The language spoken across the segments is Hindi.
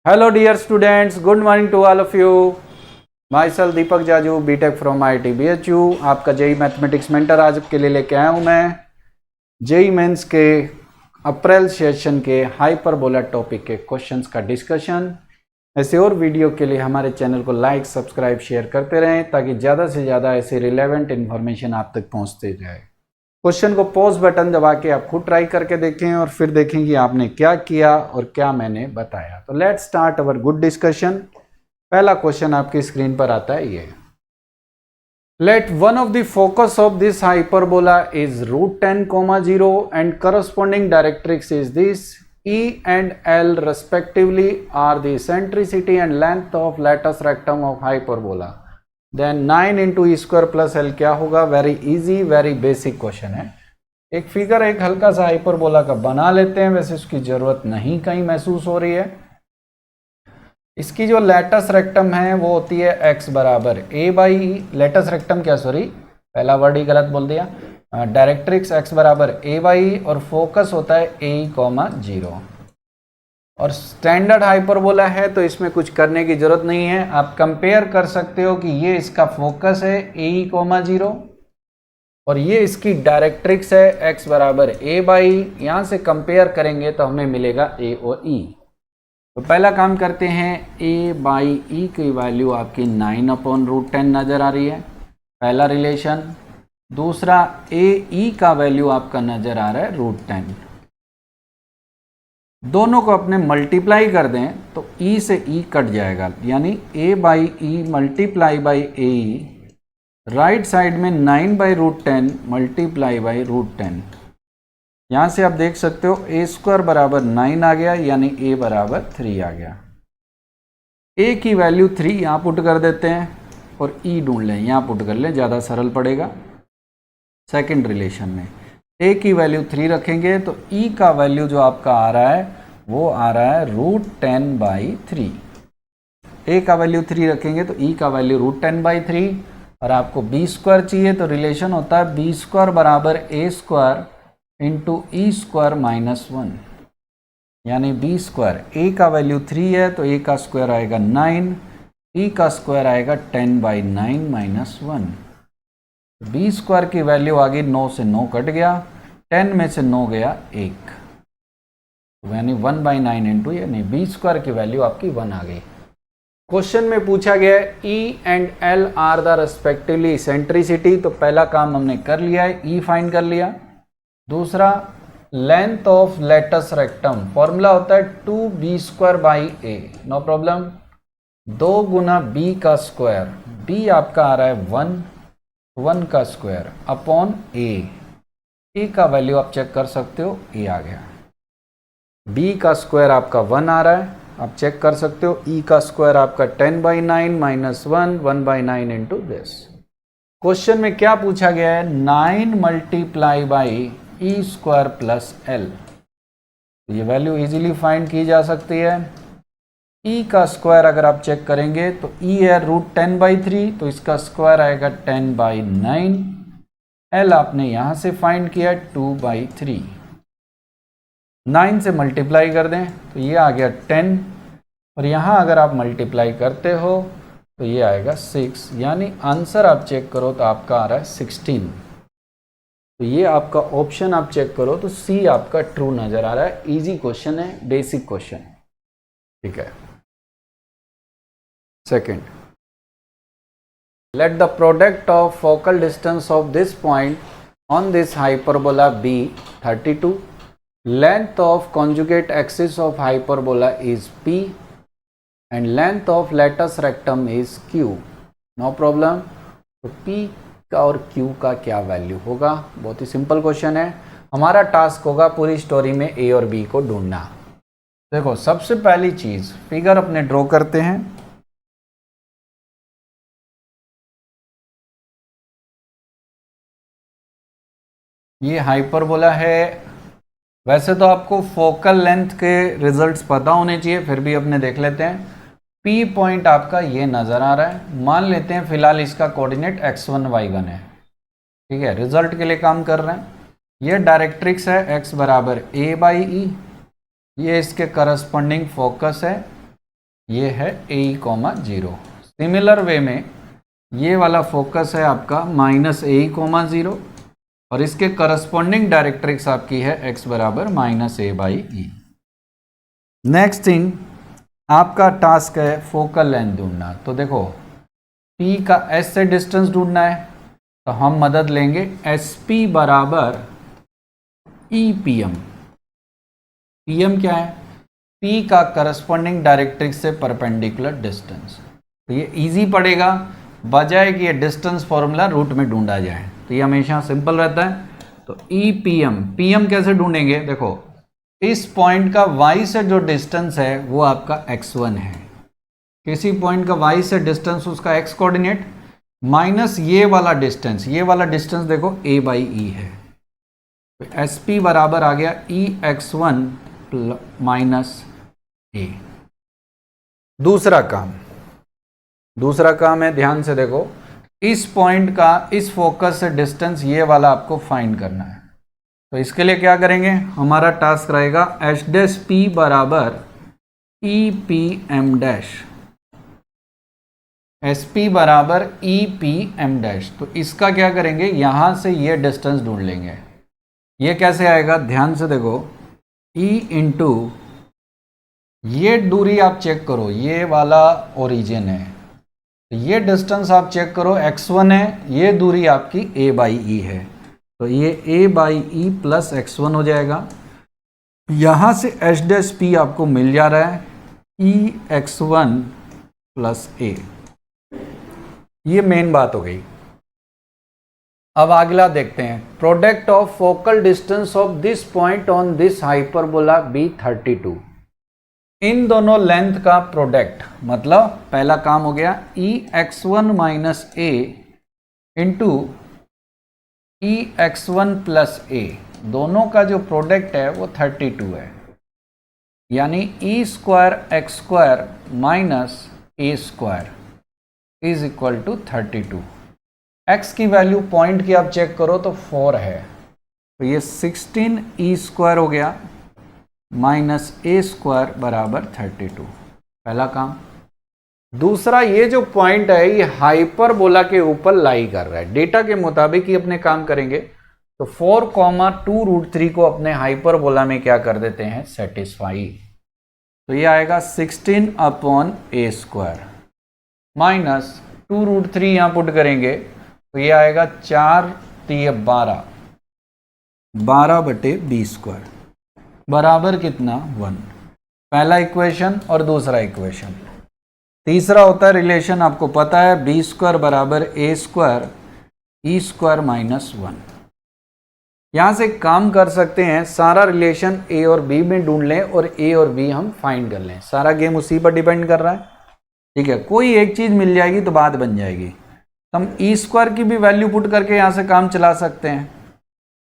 Hello dear students, good morning to all of you. Myself Deepak Jajoo, B Tech from IIT BHU. आपका जेई मैथमेटिक्स मेंटर आज के लिए लेके आया हूँ मैं जेई मेंस के अप्रैल सेशन के हाइपरबोला टॉपिक के क्वेश्चंस का डिस्कशन। ऐसे और वीडियो के लिए हमारे चैनल को लाइक, सब्सक्राइब, शेयर करते रहें ताकि ज़्यादा से ज़्यादा ऐसे रिलेवेंट इन्फॉर्मेशन आप तक पहुँचते जाए। क्वेश्चन को पॉज बटन दबा के आप खुद ट्राई करके देखें और फिर देखें कि आपने क्या किया और क्या मैंने बताया। तो let's start our good discussion. पहला क्वेश्चन आपकी स्क्रीन पर आता है ये, let one of the focus of this hyperbola is √10, 0 and corresponding directrix is this E and L respectively are the eccentricity and length of latus rectum of hyperbola. Then 9 into E square plus L क्या होगा? Very easy, very basic question है। एक फिगर एक हल्का सा हाइपरबोला का बना लेते हैं, वैसे उसकी जरूरत नहीं कहीं महसूस हो रही है। इसकी जो लेटस रेक्टम है वो होती है x बराबर a/e। लेटस रेक्टम क्या, सॉरी पहला वर्ड ही गलत बोल दिया। डायरेक्ट्रिक्स x बराबर a/e और फोकस होता है a, 0 और स्टैंडर्ड हाइपरबोला है तो इसमें कुछ करने की जरूरत नहीं है। आप कंपेयर कर सकते हो कि ये इसका फोकस है a, 0 और ये इसकी डायरेक्ट्रिक्स है x बराबर a/e। यहाँ से कंपेयर करेंगे तो हमें मिलेगा a और e। तो पहला काम करते हैं, a/e की वैल्यू आपकी 9/√10 नजर आ रही है, पहला रिलेशन। दूसरा ae का वैल्यू आपका नजर आ रहा है √10। दोनों को अपने मल्टीप्लाई कर दें तो e से e कट जाएगा, यानी a/e multiply by ae। Right side में 9/√10 मल्टीप्लाई बाई √10। यहाँ से आप देख सकते हो a² बराबर 9 आ गया, यानी a बराबर 3 आ गया। a की वैल्यू 3 यहाँ पुट कर देते हैं और e ढूंढ लें, यहाँ पुट कर लें, ज़्यादा सरल पड़ेगा। सेकंड रिलेशन में a की वैल्यू 3 रखेंगे तो e का वैल्यू जो आपका आ रहा है वो आ रहा है √10/3। a का वैल्यू 3 रखेंगे तो e का वैल्यू √10/3 और आपको b² चाहिए तो रिलेशन होता है b² बराबर a² इंटू e² -1, यानी b²। a का वैल्यू 3 है तो a का स्क्वायर आएगा 9, e का स्क्वायर आएगा 10/9 -1। b² की वैल्यू आ गई, 9 से 9 कट गया, 10 में से 9 गया 1, यानी 1/9 इंटू, यानी b² की वैल्यू आपकी 1 आ गई। क्वेश्चन में पूछा गया है E and L are the respectively eccentricity, तो पहला काम हमने कर लिया है, E फाइंड कर लिया। दूसरा length of latus rectum, formula होता है 2b²/a, नो प्रॉब्लम। 2 गुना b का स्क्वायर, b आपका आ रहा है 1 का स्क्वायर अपॉन a का वैल्यू आप चेक कर सकते हो, a आ गया। b का स्क्वायर आपका 1 आ रहा है, आप चेक कर सकते हो, e का स्क्वायर आपका 10/9 -1, 1/9 इंटू दिस। क्वेश्चन में क्या पूछा गया है, 9 multiply by e² plus l। ये वैल्यू इजीली फाइंड की जा सकती है। e का स्क्वायर अगर आप चेक करेंगे तो e है √10/3 तो इसका स्क्वायर आएगा 10/9। l आपने यहां से फाइंड किया 2/3, 9 से मल्टीप्लाई कर दें तो ये आ गया 10 और यहाँ अगर आप मल्टीप्लाई करते हो तो ये आएगा 6, यानी आंसर आप चेक करो तो आपका आ रहा है 16। तो ये आपका ऑप्शन आप चेक करो तो सी आपका ट्रू नजर आ रहा है। इजी क्वेश्चन है, बेसिक क्वेश्चन, ठीक है। Second, let the product of focal distance of this point on this hyperbola be 32, length of conjugate axis of hyperbola is p and length of latus rectum is q, no problem. तो p का और q का क्या वैल्यू होगा? बहुत ही सिंपल क्वेश्चन है। हमारा टास्क होगा पूरी स्टोरी में a और b को ढूंढना। देखो, सबसे पहली चीज फिगर अपने ड्रॉ करते हैं। ये हाइपरबोला है। वैसे तो आपको फोकल लेंथ के रिजल्ट्स पता होने चाहिए, फिर भी अपने देख लेते हैं। P पॉइंट आपका ये नजर आ रहा है, मान लेते हैं फिलहाल इसका कोऑर्डिनेट x1 y1 है, ठीक है। रिजल्ट के लिए काम कर रहे हैं। ये डायरेक्ट्रिक्स है x बराबर a/e, ये इसके करस्पॉन्डिंग फोकस है ये है ए कॉमा 0। सिमिलर वे में ये वाला फोकस है आपका माइनस ए कॉमा 0 और इसके करस्पॉन्डिंग डायरेक्ट्रिक्स आपकी है x बराबर minus A by E. Next thing आपका टास्क है फोकल लेंथ ढूंढना। तो देखो P का S से डिस्टेंस ढूंढना है तो हम मदद लेंगे SP बराबर EPM। PM क्या है? P का करस्पॉन्डिंग डायरेक्ट्रिक्स से परपेंडिकुलर डिस्टेंस। तो ये इजी पड़ेगा बजाय कि ये डिस्टेंस फॉर्मूला रूट में ढूंढा जाए, तो ये हमेशा सिंपल रहता है। तो EPM, PM कैसे ढूंढेंगे? देखो इस पॉइंट का y से जो डिस्टेंस है वो आपका x1 है। किसी पॉइंट का y से डिस्टेंस उसका x कोऑर्डिनेट माइनस ये वाला डिस्टेंस देखो a बाई ई है। तो SP बराबर आ गया EX1 माइनस a। दूसरा काम है, ध्यान से देखो, इस पॉइंट का इस फोकस से डिस्टेंस ये वाला आपको फाइंड करना है। तो इसके लिए क्या करेंगे? हमारा टास्क रहेगा H' बराबर EPM डैश, SP बराबर EPM डैश। तो इसका क्या करेंगे? यहां से ये डिस्टेंस ढूंढ लेंगे। ये कैसे आएगा? ध्यान से देखो, E इंटू ये दूरी आप चेक करो, ये वाला ओरिजिन है, तो ये डिस्टेंस आप चेक करो x1 है, ये दूरी आपकी a बाई ई है, तो ये a by E plus x1 हो जाएगा। यहां से H' आपको मिल जा रहा है EX1 प्लस a। ये मेन बात हो गई। अब अगला देखते हैं, product of focal distance of this point on this hyperbola B32। इन दोनों लेंथ का प्रोडक्ट, मतलब पहला काम हो गया EX1 minus a into EX1 plus a, दोनों का जो प्रोडक्ट है वो 32 है, यानी e square x square minus a square is equal to 32। x की वैल्यू पॉइंट की आप चेक करो तो 4 है, तो ये 16 e स्क्वायर हो गया माइनस a स्क्वायर बराबर 32। पहला काम। दूसरा, ये जो पॉइंट है ये हाइपरबोला के ऊपर लाई कर रहा है। डेटा के मुताबिक ही अपने काम करेंगे, तो 4,2√3 को अपने हाइपरबोला में क्या कर देते हैं? सेटिस्फाई। तो ये आएगा 16 अपॉन a स्क्वायर माइनस 2√3 यहां पुट करेंगे तो ये आएगा 4 3 12 बटे b स्क्वायर बराबर कितना? 1। पहला इक्वेशन और दूसरा इक्वेशन। तीसरा होता है रिलेशन, आपको पता है b स्क्वायर बराबर a square e square minus 1। यहां से काम कर सकते हैं, सारा रिलेशन a और b में ढूंढ लें और a और b हम फाइंड कर लें। सारा गेम उसी पर डिपेंड कर रहा है, ठीक है। कोई एक चीज मिल जाएगी तो बात बन जाएगी। हम e स्क्वायर की भी वैल्यू पुट करके यहां से काम चला सकते हैं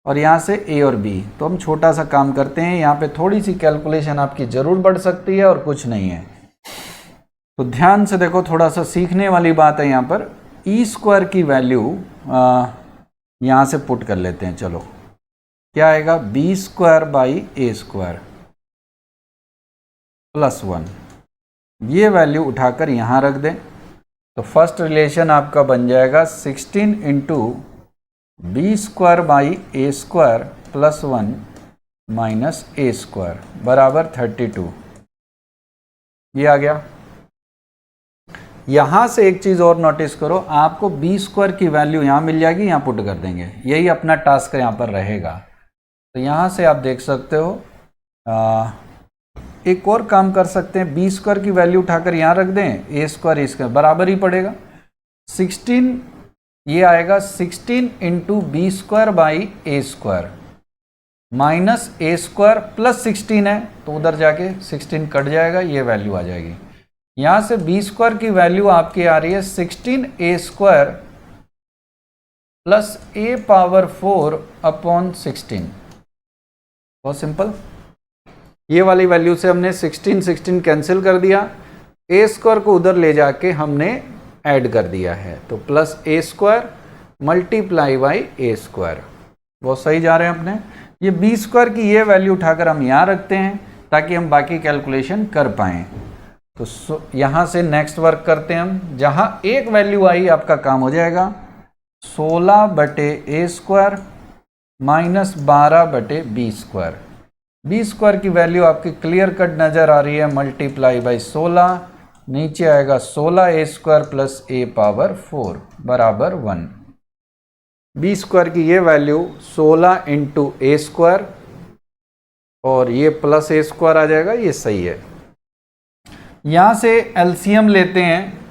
और यहाँ से a और b। तो हम छोटा सा काम करते हैं, यहाँ पे थोड़ी सी कैलकुलेशन आपकी जरूर बढ़ सकती है और कुछ नहीं है। तो ध्यान से देखो, थोड़ा सा सीखने वाली बात है। यहाँ पर e स्क्वायर की वैल्यू यहाँ से पुट कर लेते हैं। चलो, क्या आएगा? b square by a square plus 1। ये वैल्यू उठाकर यहाँ रख दें तो फर्स्ट रिलेशन आपका बन जाएगा 16 into b square by a square plus 1 minus a square बराबर 32। ये आ गया। यहां से एक चीज और नोटिस करो, आपको बी स्क्वायर की वैल्यू यहां मिल जाएगी, यहां पुट कर देंगे। यही अपना टास्क यहां पर रहेगा। तो यहां से आप देख सकते हो, एक और काम कर सकते हैं, बी स्क्वायर की वैल्यू उठाकर यहां रख दें, ए स्क्वायर बराबर ही पड़ेगा 16। ये आएगा 16 into b square by a square minus a square plus 16 है, तो उधर जाके 16 कट जाएगा, ये वैल्यू आ जाएगी। यहां से बी स्क्वायर की वैल्यू आपकी आ रही है 16 ए स्क्वायर प्लस ए पावर 4 अपॉन 16। बहुत सिंपल। ये वाली वैल्यू से हमने 16 कैंसिल कर दिया, ए स्क्वायर को उधर ले जाके हमने ऐड कर दिया है, तो plus A square multiply by a square. बहुत सही जा रहे हैं अपने। ये बी स्क्वायर की ये वैल्यू उठाकर हम यहाँ रखते हैं ताकि हम बाकी कैलकुलेशन कर पाएँ। तो यहाँ से नेक्स्ट वर्क करते हैं हम, जहाँ एक वैल्यू आई आपका काम हो जाएगा 16/a² माइनस 12/b²। b² की वैल्यू आपकी क्लियर कट नज़र आ रही है, मल्टीप्लाई बाई 16, नीचे आएगा 16a² प्लस a⁴ बराबर 1। b² की ये वैल्यू 16 इंटू a² और ये प्लस a² आ जाएगा, ये सही है। यहाँ से एलसीएम लेते हैं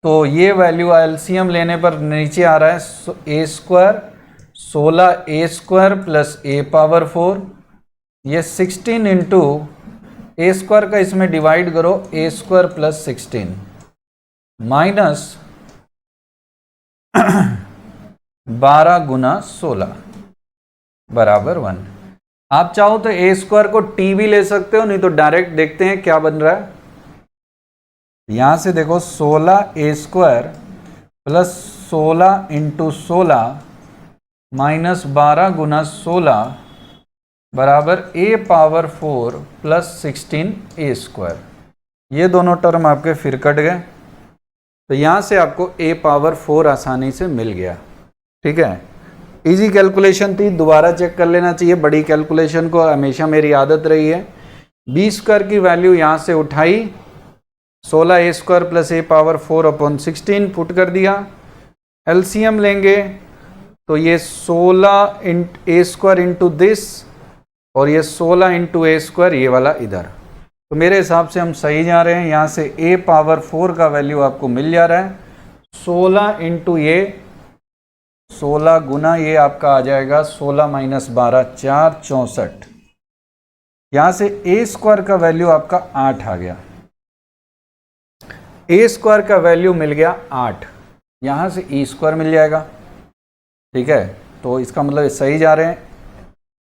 तो ये वैल्यू एलसीएम लेने पर नीचे आ रहा है a², 16a² प्लस a⁴, ये 16 इंटू a² का इसमें डिवाइड करो a² प्लस 16 माइनस 12 गुना 16 बराबर 1। आप चाहो तो a² को t भी ले सकते हो, नहीं तो डायरेक्ट देखते हैं क्या बन रहा है। यहां से देखो 16a² प्लस 16 इंटू 16 माइनस 12 गुना 16 बराबर a⁴ प्लस 16a²। ये दोनों टर्म आपके फिर कट गए, तो यहां से आपको a⁴ आसानी से मिल गया। ठीक है, इजी कैलकुलेशन थी, दोबारा चेक कर लेना चाहिए। बड़ी कैलकुलेशन को हमेशा मेरी आदत रही है। b² की वैल्यू यहां से उठाई, 16a² plus a⁴ upon 16 put कर दिया। एलसीएम लेंगे तो ये 16a² इंटू दिस और ये 16 इंटू a², ये वाला इधर। तो मेरे हिसाब से हम सही जा रहे हैं। यहाँ से a⁴ का वैल्यू आपको मिल जा रहा है 16 इंटू ये 16 गुना ये आपका आ जाएगा 16 माइनस 12 4 64। यहाँ से a² का वैल्यू आपका 8 आ गया, a² का वैल्यू मिल गया 8, यहाँ से e² मिल जाएगा। ठीक है, तो इसका मतलब सही जा रहे हैं।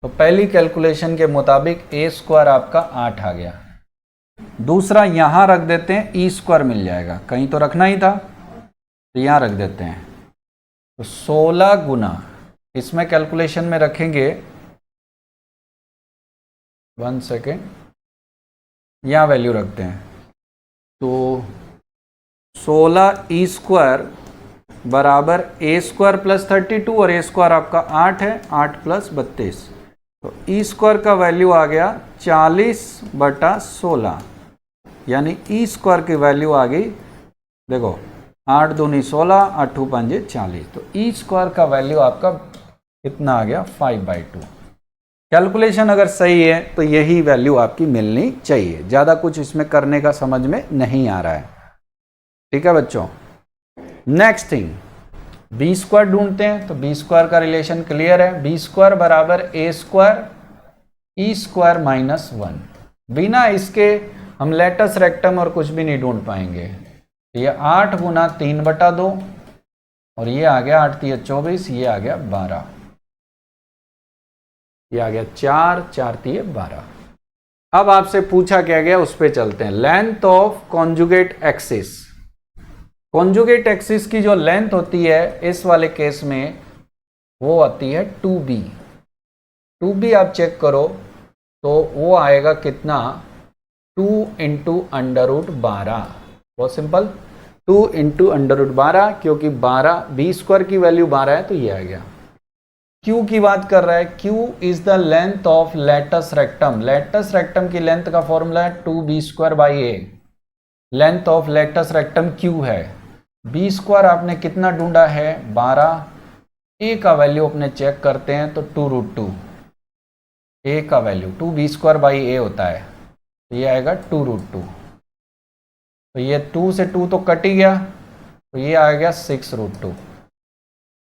तो पहली कैलकुलेशन के मुताबिक a² आपका 8 आ गया। दूसरा यहाँ रख देते हैं, e² मिल जाएगा, कहीं तो रखना ही था, तो यहाँ रख देते हैं। तो 16 गुना, इसमें कैलकुलेशन में रखेंगे 1 सेकेंड, यहाँ वैल्यू रखते हैं। तो 16e² बराबर a² प्लस 32 और a² आपका 8 है, 8 प्लस 32, तो e² का वैल्यू आ गया 40/16, यानी e² की वैल्यू आ गई, देखो 8 दूनी 16, 8 पंजे 40, तो e² का वैल्यू आपका कितना आ गया 5/2। कैलकुलेशन अगर सही है तो यही वैल्यू आपकी मिलनी चाहिए, ज़्यादा कुछ इसमें करने का समझ में नहीं आ रहा है। ठीक है बच्चों, नेक्स्ट थिंग b² ढूंढते हैं। तो b² का रिलेशन क्लियर है, b² बराबर a² e² माइनस 1। बिना इसके हम लेटस रेक्टम और कुछ भी नहीं ढूंढ पाएंगे। ये 8 गुना 3/2 और ये आ गया 8 3 24, ये आ गया 12, ये आ गया 4 4 3 12। अब आपसे पूछा क्या गया, उस पर चलते हैं। Length of conjugate axis, conjugate axis की जो लेंथ होती है इस वाले केस में वो आती है 2b। 2b आप चेक करो तो वो आएगा कितना, 2 इंटू √12। बहुत सिंपल, 2 इंटू √12, क्योंकि 12 b² की वैल्यू 12 है तो ये आ गया। Q की बात कर रहा है, Q is the length of latus rectum. Latus rectum की लेंथ का फॉर्मूला है 2b²/a। Length of latus rectum Q है, b² आपने कितना ढूंढा है 12, a का वैल्यू अपने चेक करते हैं तो 2√2, a का वैल्यू 2b²/a होता है, तो ये आएगा 2√2। तो ये 2 से 2 तो कट ही गया, तो ये आ गया 6√2।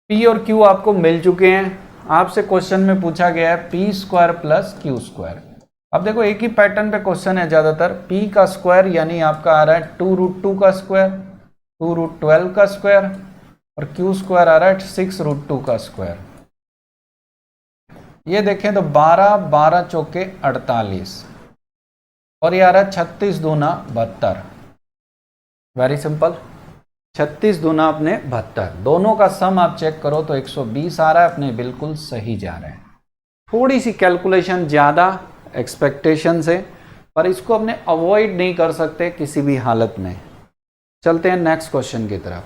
P और Q आपको मिल चुके हैं। आपसे क्वेश्चन में पूछा गया है p² प्लस q²। अब देखो एक ही पैटर्न पे क्वेश्चन है ज़्यादातर। p का स्क्वायर यानी आपका आ रहा है 2√2 का स्क्वायर, 2√12 का स्क्वायर, और q² आ रहा है 6√2 का स्क्वायर। ये देखें तो 12 12 चौके 48 और ये आ रहा है 36 दूना 72। वेरी सिंपल, 36 दूना अपने 72, दोनों का सम आप चेक करो तो 120 आ रहा है, अपने बिल्कुल सही जा रहे हैं। थोड़ी सी कैलकुलेशन ज़्यादा एक्सपेक्टेशन से, पर इसको अपने अवॉइड नहीं कर सकते किसी भी हालत में। चलते हैं नेक्स्ट क्वेश्चन की तरफ।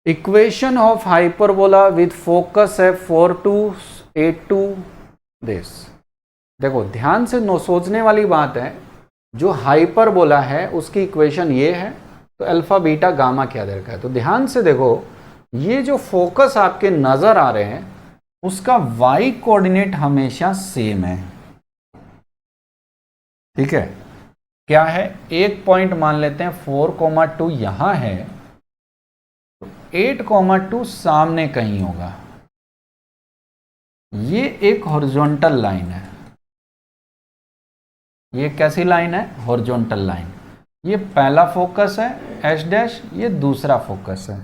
Equation of hyperbola with focus है 4282 दिस। देखो ध्यान से सोचने वाली बात है, जो हाइपरबोला है उसकी इक्वेशन ये है, तो अल्फा बीटा गामा क्या दे रखा है। तो ध्यान से देखो, ये जो फोकस आपके नजर आ रहे हैं उसका y कोऑर्डिनेट हमेशा सेम है, ठीक है। क्या है, एक पॉइंट मान लेते हैं 4,2 यहां है, तो 8,2 सामने कहीं होगा। ये एक हॉरिजॉन्टल लाइन है, ये कैसी लाइन है, हॉरिजॉन्टल लाइन। ये पहला फोकस है एच डैश, ये दूसरा फोकस है,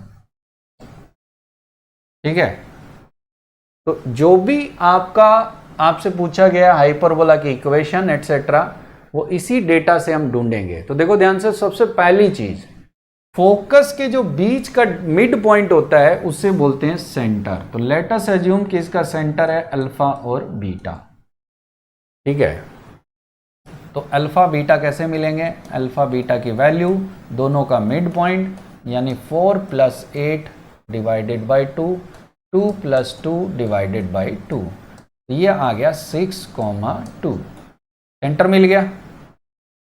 ठीक है। तो जो भी आपसे पूछा गया हाइपरबोला की इक्वेशन एटसेट्रा, वो इसी डेटा से हम ढूंढेंगे। तो देखो ध्यान से, सबसे पहली चीज, फोकस के जो बीच का मिड पॉइंट होता है उसे बोलते हैं सेंटर। तो लेट अस अज्यूम कि इसका सेंटर है अल्फा और बीटा, ठीक है। तो अल्फा बीटा कैसे मिलेंगे, अल्फा बीटा की वैल्यू दोनों का मिड पॉइंट यानी 4 + 8 डिवाइडेड बाई 2, 2 + 2 डिवाइडेड बाई 2, ये आ गया 6,2। सेंटर मिल गया।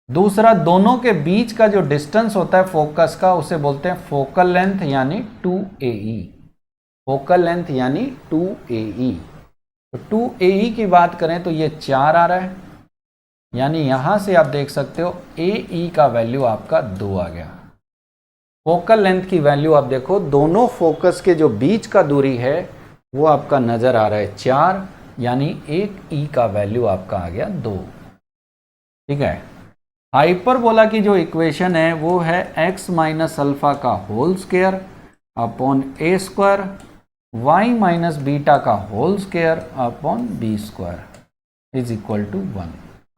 दूसरा, दोनों के बीच का जो डिस्टेंस होता है फोकस का उसे बोलते हैं फोकल लेंथ यानी 2AE। फोकल लेंथ यानी 2AE। तो 2AE की बात करें तो ये 4 आ रहा है, यानी यहां से आप देख सकते हो AE का वैल्यू आपका 2 आ गया। फोकल लेंथ की वैल्यू आप देखो, दोनों फोकस के जो बीच का दूरी है वो आपका नजर आ रहा है 4, यानी एक E का वैल्यू आपका आ गया 2, ठीक है। हाइपरबोला की जो इक्वेशन है वो है x माइनस अल्फा का whole square upon a square, y minus beta का whole square upon b square is equal to 1।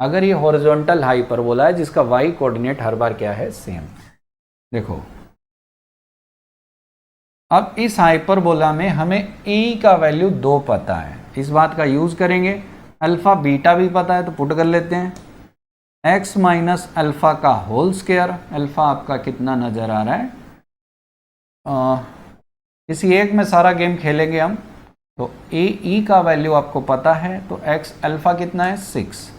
अगर ये हॉरिजॉन्टल हाइपरबोला है जिसका y कोऑर्डिनेट हर बार क्या है, सेम। देखो अब इस हाइपरबोला में हमें e का वैल्यू 2 पता है, इस बात का यूज करेंगे। अल्फा बीटा भी पता है तो पुट कर लेते हैं, x माइनस अल्फा का होल स्क्वायर। अल्फा आपका कितना नजर आ रहा है, किसी एक में सारा गेम खेलेंगे हम। तो AE का वैल्यू आपको पता है, तो x अल्फा कितना है 6,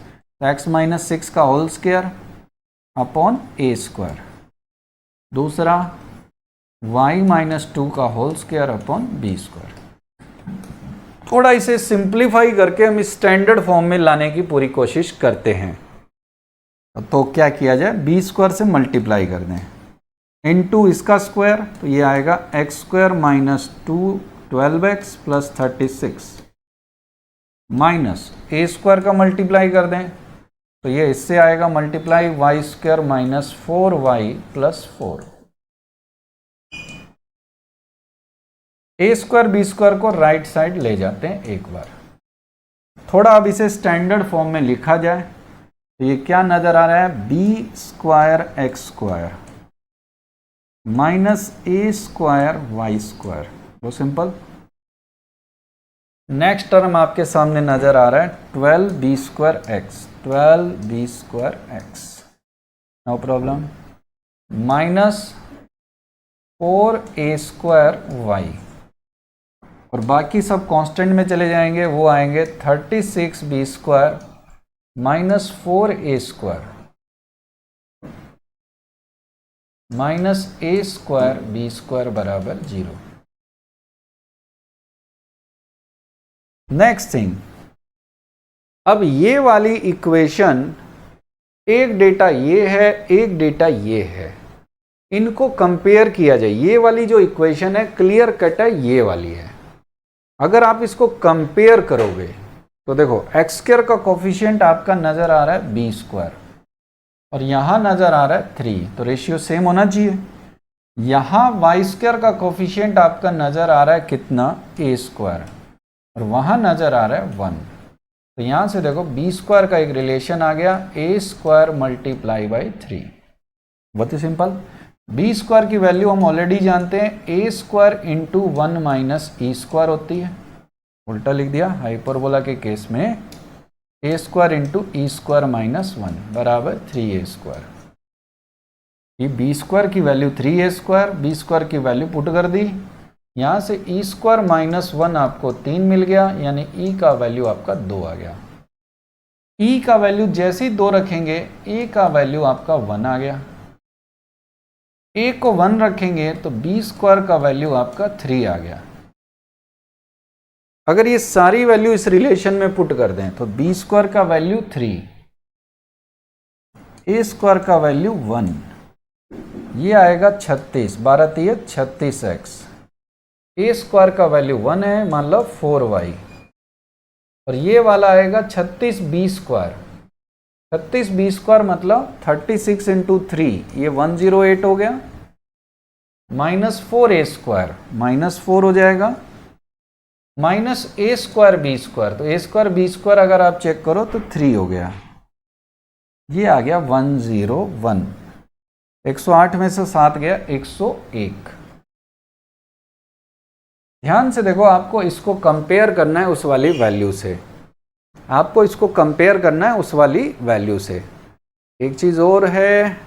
तो x माइनस 6 का whole square upon a square. दूसरा y माइनस 2 का whole square upon b square. थोड़ा इसे सिंप्लीफाई करके हम स्टैंडर्ड फॉर्म में लाने की पूरी कोशिश करते हैं। तो क्या किया जाए, b स्क्वायर से मल्टीप्लाई कर दें इनटू इसका स्क्वायर, तो ये आएगा x square minus 2 12x plus 36 minus a square का मल्टीप्लाई कर दें, तो ये इससे आएगा multiply y square minus 4y plus 4। a square b square को राइट साइड ले जाते हैं एक बार। थोड़ा अब इसे स्टैंडर्ड फॉर्म में लिखा जाए तो ये क्या नजर आ रहा है, b square x square minus a square y square. वो सिंपल। नेक्स्ट टर्म आपके सामने नजर आ रहा है 12b square x, 12b square x, no problem, minus 4a square y, और बाकी सब कांस्टेंट में चले जाएंगे, वो आएंगे 36b square minus 4a square minus a square b square बराबर 0। नेक्स्ट थिंग, अब ये वाली इक्वेशन, एक डेटा ये है, एक डेटा ये है, इनको कंपेयर किया जाए। ये वाली जो इक्वेशन है क्लियर कट है, ये वाली है। अगर आप इसको कंपेयर करोगे तो देखो x स्क्वायर का कोफिशिएंट आपका नजर आ रहा है b स्क्वायर और यहां नजर आ रहा है 3, तो रेशियो सेम होना चाहिए। यहां y स्क्वायर का कोफिशिएंट आपका नजर आ रहा है कितना, a स्क्वायर, और वहां नजर आ रहा है 1। तो यहां से देखो b स्क्वायर का एक रिलेशन आ गया, a स्क्वायर मल्टीप्लाई बाई 3। बहुत ही सिंपल। b स्क्वायर की वैल्यू हम ऑलरेडी जानते हैं, a square into 1 minus e square होती है। उल्टा लिख दिया, हाइपरबोला के केस में ए square into E square minus 1 बराबर 3a²। ये बी स्क्वायर की वैल्यू 3a², बी स्क्वायर की वैल्यू पुट कर दी, यहाँ से ई स्क्वायर माइनस 1 आपको 3 मिल गया, यानी ई का वैल्यू आपका 2 आ गया। ई का वैल्यू जैसे ही 2 रखेंगे, ए का वैल्यू आपका 1 आ गया। ए को 1 रखेंगे तो बी स्क्वायर का वैल्यू आपका 3 आ गया। अगर ये सारी वैल्यू इस रिलेशन में पुट कर दें तो बी स्क्वायर का वैल्यू 3, ए स्क्वायर का वैल्यू 1, ये आएगा 36, 12 3 36x। ए स्क्वायर का वैल्यू 1 है, मान लो 4y, और ये वाला आएगा 36 बी स्क्वायर। 36 बी स्क्वायर मतलब 36 इंटू 3, ये 108 हो गया, माइनस 4 ए स्क्वायर, माइनस 4 हो जाएगा, minus a square b square, तो ए स्क्वायर बी स्क्वायर अगर आप चेक करो तो 3 हो गया, ये आ गया 101। 108 में से 7 गया 101। ध्यान से देखो, आपको इसको कंपेयर करना है उस वाली वैल्यू से, आपको इसको कंपेयर करना है उस वाली वैल्यू से। एक चीज़ और है,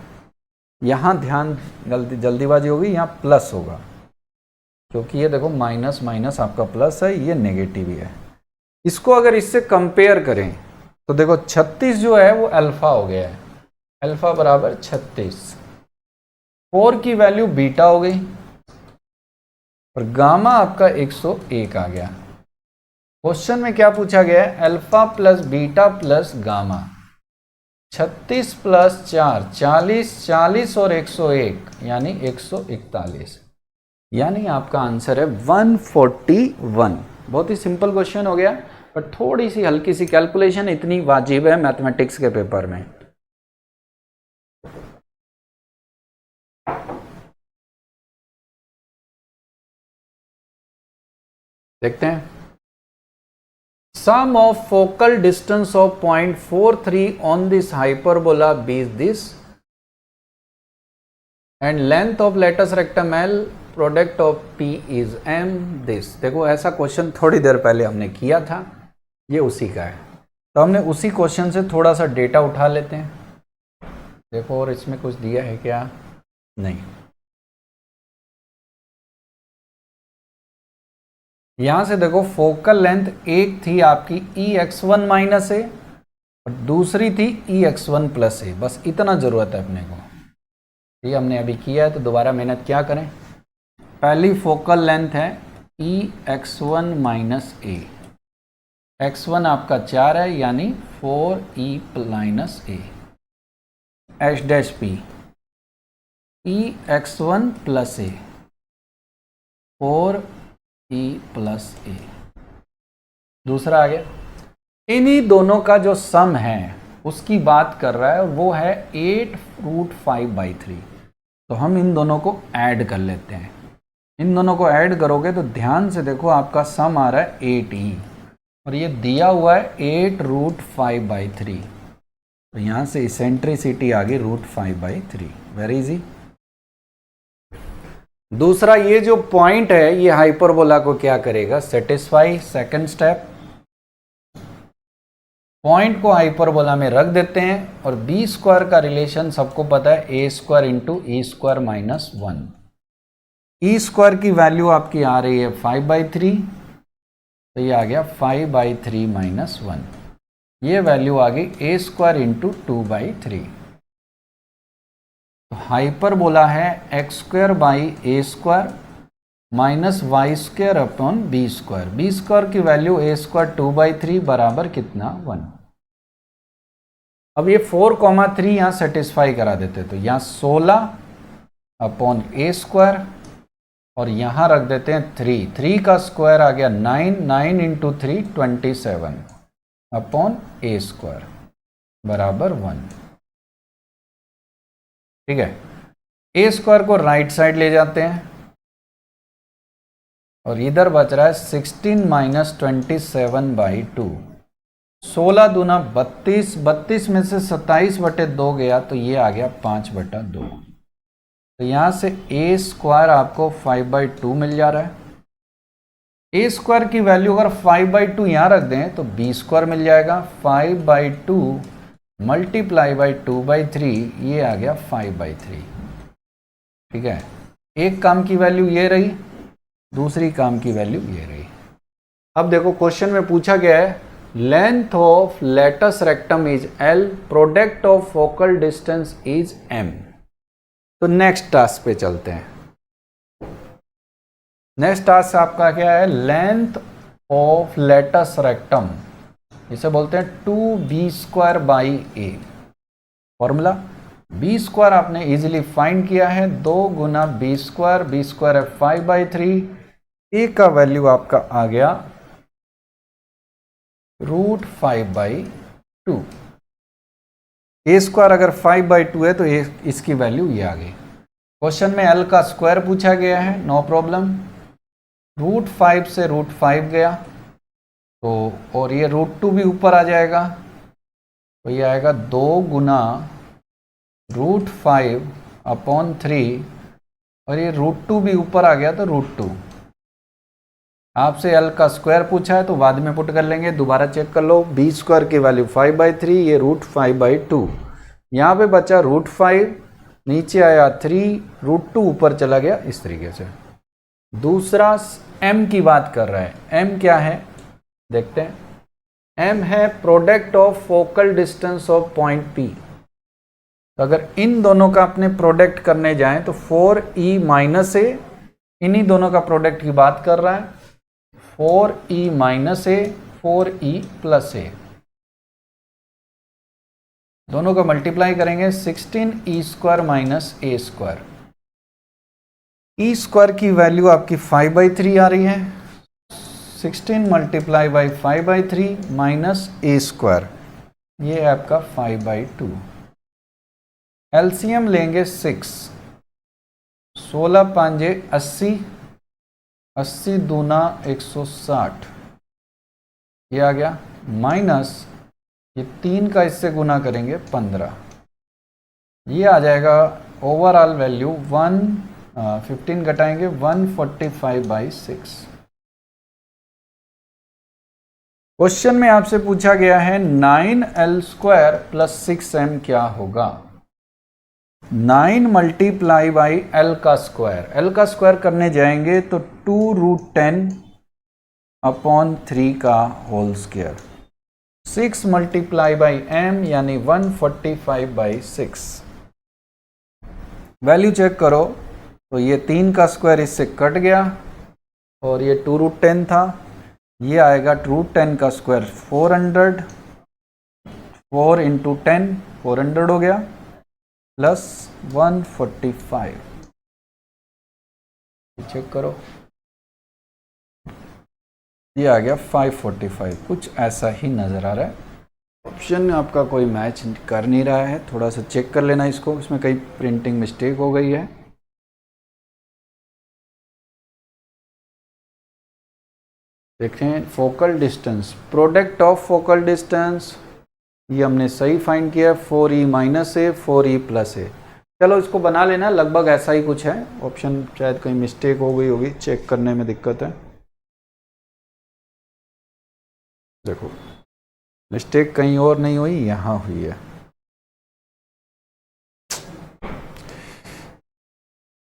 यहाँ ध्यान, जल्दीबाजी होगी, यहाँ प्लस होगा, क्योंकि ये देखो माइनस माइनस आपका प्लस है, ये नेगेटिव ही है। इसको अगर इससे कंपेयर करें तो देखो 36 जो है वो अल्फा हो गया है, अल्फा बराबर 36। 4 की वैल्यू बीटा हो गई, और गामा आपका 101 आ गया। क्वेश्चन में क्या पूछा गया है? Alpha plus beta plus gamma. 36 plus 4 40, 40 और 101 यानी 141, यानी आपका आंसर है 141। बहुत ही सिंपल क्वेश्चन हो गया, पर थोड़ी सी हल्की सी कैलकुलेशन इतनी वाजिब है मैथमेटिक्स के पेपर में। देखते हैं। Sum of focal distance of point 43 on this hyperbola B is this, and length of latus rectum L, product of P is M this। देखो ऐसा क्वेश्चन थोड़ी देर पहले हमने किया था, ये उसी का है, तो हमने उसी क्वेश्चन से थोड़ा सा डेटा उठा लेते हैं। देखो और इसमें कुछ दिया है क्या? नहीं। यहां से देखो फोकल लेंथ एक थी आपकी EX1 माइनस ए और दूसरी थी EX1 प्लस ए, बस इतना जरूरत है अपने को। ये हमने अभी किया है, तो दोबारा मेहनत क्या करें। पहली फोकल लेंथ है EX1 माइनस ए, X1 आपका 4 है यानी 4E minus A, H dash P EX1 plus A 4E plus A. दूसरा आ गया, इन्हीं दोनों का जो सम है उसकी बात कर रहा है, वो है 8√5/3। तो हम इन दोनों को ऐड कर लेते हैं। इन दोनों को ऐड करोगे तो ध्यान से देखो आपका सम आ रहा है 8E, और ये दिया हुआ है 8√5/3। तो यहाँ से इसेंट्रिसिटी आ गई √5/3, वेरी इजी। दूसरा, ये जो पॉइंट है ये हाइपरबोला को क्या करेगा? सेटिस्फाई। सेकंड स्टेप, पॉइंट को हाइपरबोला में रख देते हैं, और बी स्क्वायर का रिलेशन सबको पता है, ए square into E square minus 1। E square की वैल्यू आपकी आ रही है 5/3, तो ये आ गया 5/3 माइनस 1। ये वैल्यू आ गई ए स्क्वायर इंटू 2/3। तो हाइपरबोला है x square by a square minus y square upon b square. B square की वैल्यू ए स्क्वायर 2/3 बराबर कितना? 1। अब ये 4,3 यहाँ सेटिस्फाई करा देते, तो यहाँ 16 अपॉन ए स्क्वायर, और यहाँ रख देते हैं 3। 3 का स्क्वायर आ गया 9, 9 इंटू 3 27 अपॉन ए स्क्वायर बराबर 1। ठीक है, ए स्क्वायर को राइट साइड ले जाते हैं, और इधर बच रहा है 16 माइनस 27/2। 16 दूना 32, 32 में से 27/2 गया, तो ये आ गया 5/2। तो यहाँ से ए स्क्वायर आपको 5/2 मिल जा रहा है, ए स्क्वायर की वैल्यू अगर 5/2 यहाँ रख दें तो बी स्क्वायर मिल जाएगा। 5/2 मल्टीप्लाई बाई 2/3, ये आ गया 5/3। ठीक है, एक काम की वैल्यू ये रही, दूसरी काम की वैल्यू ये रही। अब देखो क्वेश्चन में पूछा गया है length of latus rectum is L, product of focal distance is M। तो नेक्स्ट टास्क पे चलते हैं। नेक्स्ट टास्क आपका क्या है, लेंथ ऑफ लेटस रेक्टम, इसे बोलते हैं 2b² a। फॉर्मूला b² आपने इजीली फाइंड किया है, 2 गुना b², b² है 5/3, a का वैल्यू आपका आ गया √5/2। a² अगर 5/2 है तो इसकी वैल्यू ये आ गई। क्वेश्चन में l का स्क्वायर पूछा गया है, नो प्रॉब्लम। √5 से √5 गया तो, और ये √2 भी ऊपर आ जाएगा, तो ये आएगा 2 गुना √5/3, और ये √2 भी ऊपर आ गया तो √2। आपसे l का स्क्वायर पूछा है तो बाद में पुट कर लेंगे, दोबारा चेक कर लो। b² की वैल्यू 5/3, ये √5/2, यहाँ पे बचा √5, नीचे आया 3, √2 ऊपर चला गया, इस तरीके से। दूसरा m की बात कर रहा है, m क्या है देखते हैं। m है product of focal distance of point P। तो अगर इन दोनों का अपने प्रोडक्ट करने जाएं तो 4e - a, इन्हीं दोनों का प्रोडक्ट की बात कर रहा है, 4e - a 4e + a, दोनों का मल्टीप्लाई करेंगे 16e² - a²। e² की वैल्यू आपकी 5/3 आ रही है, 16 मल्टीप्लाई बाई 5/3 माइनस a², ये है आपका 5/2। एलसीएम लेंगे 6, 16 5 80, 80 दूना 160, ये आ गया, माइनस ये 3 का इससे गुना करेंगे 15, ये आ जाएगा ओवरऑल वैल्यू 15 घटाएंगे 145/6। क्वेश्चन में आपसे पूछा गया है 9l² + 6m क्या होगा। 9 मल्टीप्लाई बाई l का स्क्वायर, l का स्क्वायर करने जाएंगे तो 2√10/3 का whole square, 6 multiply by m यानी 145/6। वैल्यू चेक करो तो ये 3 का स्क्वायर इससे कट गया, और ये 2√10 था, ये आएगा √10 का स्क्वायर 400, 4 × 10 400 हो गया, प्लस 145। चेक करो, ये आ गया 545, कुछ ऐसा ही नज़र आ रहा है। ऑप्शन आपका कोई मैच कर नहीं रहा है, थोड़ा सा चेक कर लेना इसको, इसमें कहीं प्रिंटिंग मिस्टेक हो गई है। देखें focal distance, product of focal distance, ये हमने सही फाइंड किया, 4e - a 4e + a। चलो इसको बना लेना, लगभग ऐसा ही कुछ है। ऑप्शन शायद कहीं मिस्टेक हो गई होगी, चेक करने में दिक्कत है। देखो मिस्टेक कहीं और नहीं हुई, यहाँ हुई है।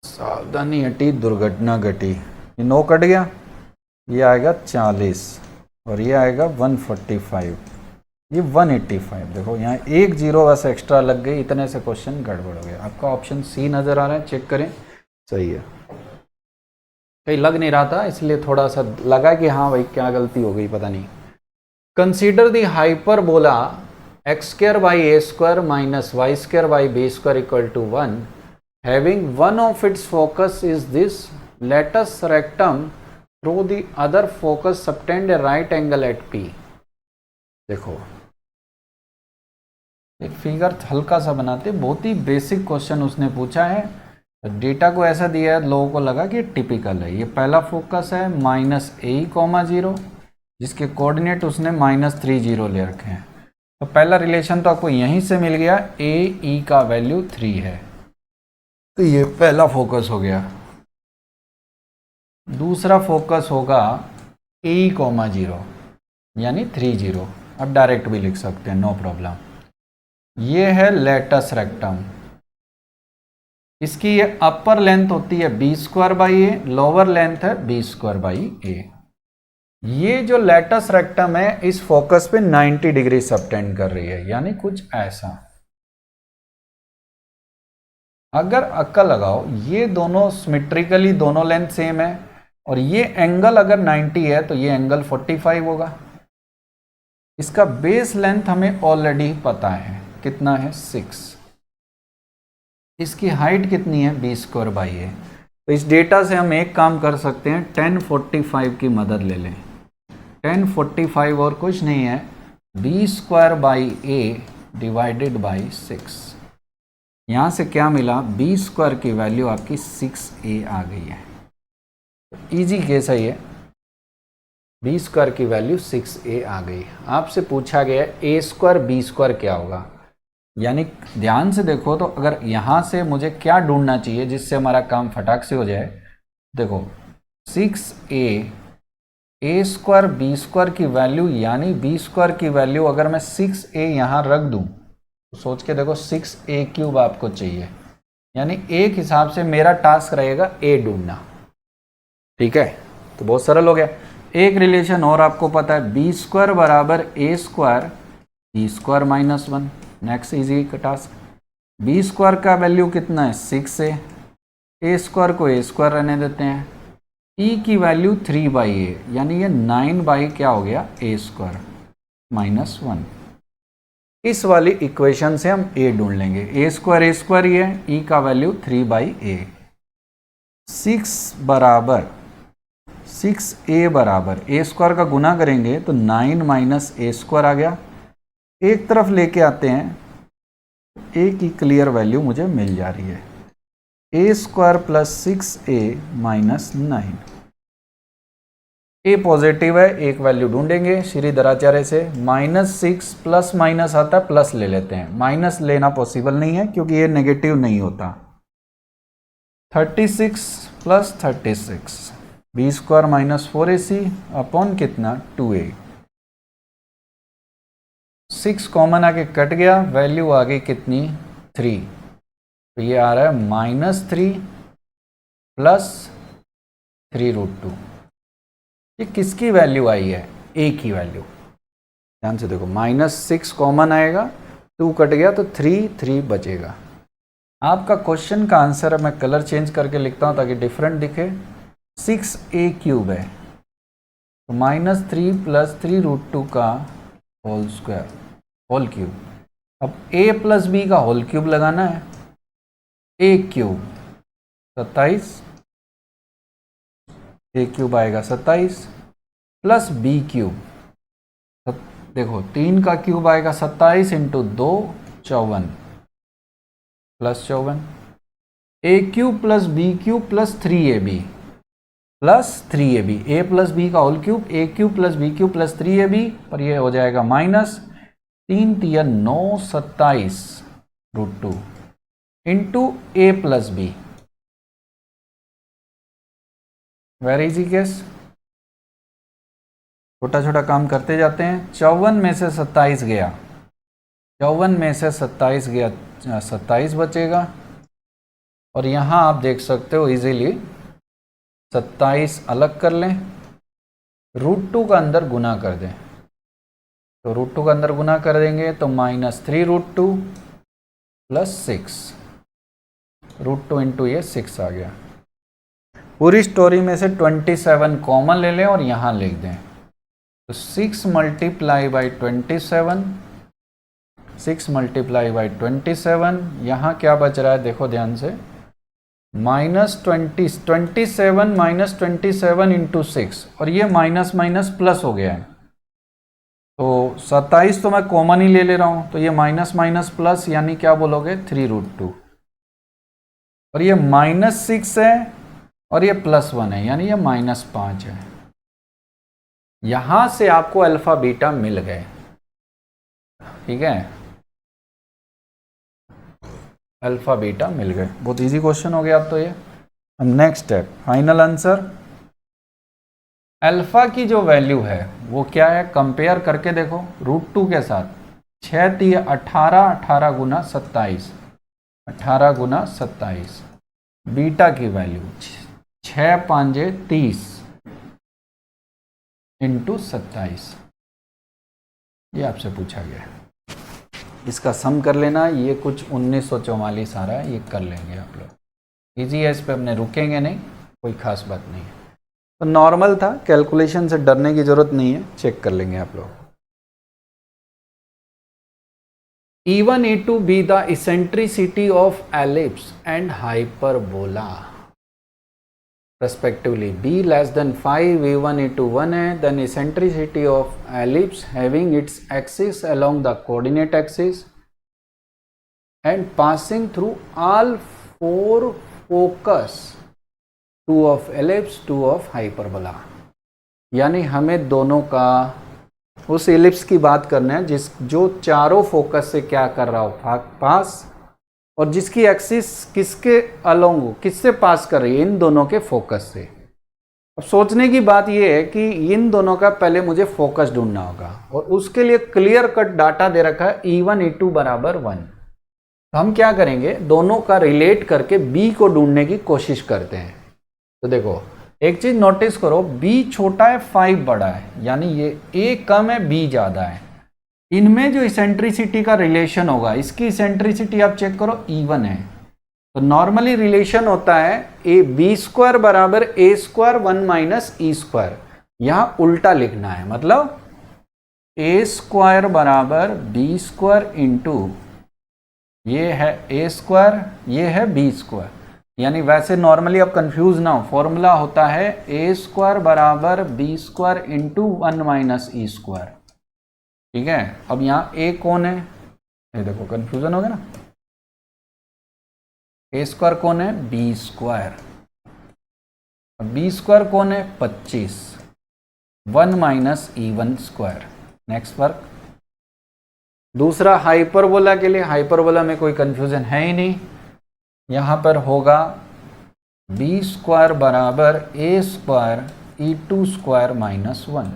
सावधानी हटी दुर्घटना घटी। ये 9 कट गया, ये आएगा 40, और ये आएगा 145, ये 185। देखो यहाँ एक 0 बस एक्स्ट्रा लग गई, इतने से क्वेश्चन गड़बड़ हो गया। आपका ऑप्शन सी नज़र आ रहा है, चेक करें, सही है। कहीं लग नहीं रहा था इसलिए थोड़ा सा लगा कि हाँ भाई क्या गलती हो गई, पता नहीं। Consider the hyperbola x² / a² - y² / b² = 1, having one of its focus is this latus rectum, through the other focus subtend a right angle at P। देखो एक फिगर हल्का सा बनाते, बहुत ही बेसिक क्वेश्चन उसने पूछा है। डेटा को ऐसा दिया है, लोगों को लगा कि टिपिकल है। ये पहला फोकस है -a, 0, जिसके कोऑर्डिनेट उसने -30 ले रखे हैं। तो पहला रिलेशन तो आपको यहीं से मिल गया, AE का वैल्यू 3 है, तो ये पहला फोकस हो गया। दूसरा फोकस होगा ए कॉमा 0 यानी 30। अब डायरेक्ट भी लिख सकते हैं, नो प्रॉब्लम। ये है लेटस रेक्टम। इसकी ये अपर लेंथ होती है b square by a, lower length है बी स्क्वायर बाई ए। ये जो लेटस रेक्टम है इस फोकस पे 90 डिग्री सबटेंड कर रही है, यानी कुछ ऐसा। अगर अक्ल लगाओ, ये दोनों सिमेट्रिकली दोनों लेंथ सेम है और ये एंगल अगर 90 है तो ये एंगल 45 होगा। इसका बेस लेंथ हमें ऑलरेडी पता है, कितना है 6। इसकी हाइट कितनी है बी स्क्वायर बाई ए। तो इस डेटा से हम एक काम कर सकते हैं, 1045 की मदद ले लें। 1045 और कुछ नहीं है, b square by a divided by 6। यहाँ से क्या मिला, बी स्क्वायर की वैल्यू आपकी 6a आ गई है। इजी केस है ये, बी स्क्वायर की वैल्यू 6a आ गई। आपसे पूछा गया ए स्क्वायर बी स्क्वायर क्या होगा, यानी ध्यान से देखो तो अगर यहाँ से मुझे क्या ढूंढना चाहिए जिससे हमारा काम फटाक से हो जाए। देखो 6a ए स्क्वायर बी स्क्वायर की वैल्यू, यानी बी स्क्वायर की वैल्यू अगर मैं 6a यहाँ रख दूँ तो सोच के देखो 6a क्यूब आपको चाहिए, यानी एक हिसाब से मेरा टास्क रहेगा a ढूंढना। ठीक है, तो बहुत सरल हो गया। एक रिलेशन और आपको पता है, बी स्क्वायर बराबर ए square E square minus 1। Next easy का टास्क, बी स्क्वायर का वैल्यू कितना है 6a, ए स्क्वायर को ए स्क्वायर रहने देते हैं, ई की वैल्यू 3/a, यानी ये 9 क्या हो गया ए स्क्वायर माइनस 1। इस वाली इक्वेशन से हम a ढूंढ लेंगे। ए स्क्वायर ही है, e का वैल्यू 3/a। 6a बराबर ए स्क्वायर का गुना करेंगे तो 9 माइनस ए स्क्वायर आ गया। एक तरफ लेके आते हैं, a की क्लियर वैल्यू मुझे मिल जा रही है, ए स्क्वायर प्लस 6a माइनस 9। ए पॉजिटिव है, एक वैल्यू ढूंढेंगे श्रीधराचार्य से। -6 प्लस माइनस आता है, प्लस ले लेते हैं, माइनस लेना पॉसिबल नहीं है क्योंकि ये नेगेटिव नहीं होता। 36 plus 36 b square minus 4ac upon कितना 2a। 6 कॉमन आके कट गया, वैल्यू आ गई कितनी 3, तो ये आ रहा है -3 प्लस 3√2। ये किसकी वैल्यू आई है, a की वैल्यू। ध्यान से देखो, -6 कॉमन आएगा, 2 कट गया तो 3 बचेगा। आपका क्वेश्चन का आंसर मैं कलर चेंज करके लिखता हूं ताकि डिफरेंट दिखे। 6a क्यूब है तो -3 प्लस 3√2 का होल स्क्वायर होल क्यूब। अब a प्लस b का होल क्यूब लगाना है, a क्यूब 27, ए क्यूब आएगा 27 प्लस बी क्यूब, देखो 3 का क्यूब आएगा 27 into 2 54 plus 54, A cube plus B cube plus 3ab plus 3ab, A plus B का whole cube, A cube plus B cube plus 3ab, पर ये हो जाएगा minus 3 3 9 27√2 into A plus B. Very easy case, छोटा छोटा काम करते जाते हैं। 54 में से 27 गया, 54 में से 27 गया, 27 बचेगा। और यहाँ आप देख सकते हो इजीली 27 अलग कर लें, √2 का अंदर गुना कर दें, तो √2 का अंदर गुना कर देंगे तो -3√2 प्लस 6, √2 इंटू ये 6 आ गया। पूरी स्टोरी में से 27 कॉमन ले लें और यहाँ लिख दें, तो 6 मल्टीप्लाई बाई 27, 6 मल्टीप्लाई बाई 27, यहाँ क्या बच रहा है देखो ध्यान से, -27 माइनस 27 इंटू 6, और ये माइनस माइनस प्लस हो गया है, तो 27 तो मैं कॉमन ही ले रहा हूँ, तो ये माइनस माइनस प्लस यानी क्या बोलोगे 3√2, और ये -6 है और ये +1 है, यानी ये -5 है। यहां से आपको अल्फा बीटा मिल गए, ठीक है, अल्फा बीटा मिल गए। बहुत इजी क्वेश्चन हो गया अब तो ये। Next step, final answer alpha की जो वैल्यू है वो क्या है, कंपेयर करके देखो √2 के साथ। 6 3 18, 18 गुना 27, 18 गुना 27। बीटा की वैल्यू 6 5 30 इंटू 27, ये आपसे पूछा गया है। इसका सम कर लेना, ये कुछ 1944 आ रहा है, ये कर लेंगे आप लोग। इजी है, इस पे अपने रुकेंगे नहीं, कोई खास बात नहीं है। तो नॉर्मल था, कैलकुलेशन से डरने की जरूरत नहीं है, चेक कर लेंगे आप लोग। E1 E2 be the eccentricity of ellipse and hyperbola respectively. B less than 5, E1 E2 1 है, then eccentricity of ellipse having its axis along the coordinate axis and passing through all 4 focus, 2 of ellipse, 2 of hyperbola। यानी हमें दोनों का उस एलिप्स की बात करना है जो चारों फोकस से क्या कर रहा हो, पास, और जिसकी एक्सिस किसके अलोंग हो, किससे पास कर रही है, इन दोनों के फोकस से। अब सोचने की बात यह है कि इन दोनों का पहले मुझे फोकस ढूंढना होगा, और उसके लिए क्लियर कट डाटा दे रखा है E1 E2 बराबर 1। तो हम क्या करेंगे, दोनों का रिलेट करके B को ढूंढने की कोशिश करते हैं। तो देखो एक चीज नोटिस करो, B छोटा है 5 बड़ा है, यानी ये A कम है B ज्यादा है। इनमें जो इसेंट्रिसिटी का रिलेशन होगा, इसकी इसेंट्रिसिटी आप चेक करो E1 है, तो नॉर्मली रिलेशन होता है B² बराबर A² 1 माइनस E²। यहां उल्टा लिखना है, मतलब A² बराबर B² इंटू ये है A², ये है B²। यानी वैसे नॉर्मली अब कंफ्यूज ना हो, फॉर्मूला होता है A² बराबर B² इंटू 1 माइनस E²। ठीक है, अब यहाँ A कौन है, ये देखो कंफ्यूजन हो गया ना। A² कौन है, B²। अब B² कौन है, 25, 1 माइनस E1²। Next work. दूसरा हाइपरबोला के लिए, हाइपरबोला में कोई कंफ्यूजन है ही नहीं, यहां पर होगा B² बराबर A² E2² माइनस 1।